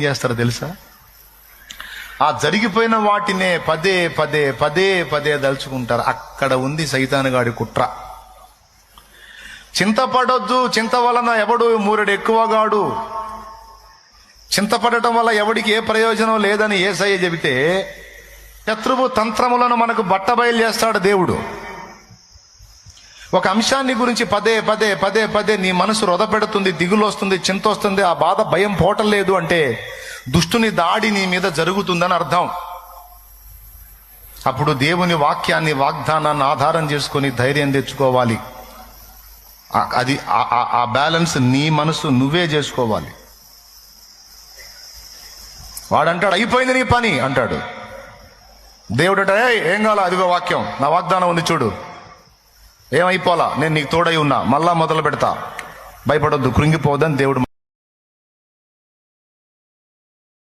చేస్తారో తెలుసా? ఆ జరిగిపోయిన వాటినే పదే పదే పదే పదే దలుచుకుంటారు. అక్కడ ఉంది సైతానుగాడి కుట్ర. చింతపడొద్దు, చింత వలన ఎవడు మూరెడు ఎక్కువగాడు, చింతపడటం వల్ల ఎవడికి ఏ ప్రయోజనం లేదని యేసయ్య చెబితే, శత్రువు తంత్రములను మనకు బట్టబయలు చేస్తాడు దేవుడు. ఒక అంశాన్ని గురించి పదే పదే పదే పదే నీ మనసు రొదపెడుతుంది, దిగులు వస్తుంది, చింత వస్తుంది, ఆ బాధ భయం పోవటం అంటే దుష్టుని దాడి నీ మీద జరుగుతుందని అర్థం. అప్పుడు దేవుని వాక్యాన్ని, వాగ్దానాన్ని ఆధారం చేసుకొని ధైర్యం తెచ్చుకోవాలి. అది ఆ బ్యాలెన్స్ నీ మనసు నువ్వే చేసుకోవాలి. వాడంటాడు అయిపోయింది నీ పని అంటాడు. దేవుడు అంటే ఏం కావాలా, అదిగో వాక్యం, నా వాగ్దానం ఉంది చూడు, ఏమైపోలా, నేను నీకు తోడై ఉన్నా, మళ్ళా మొదలు పెడతా, భయపడొద్దు, కృంగిపోవద్దని దేవుడు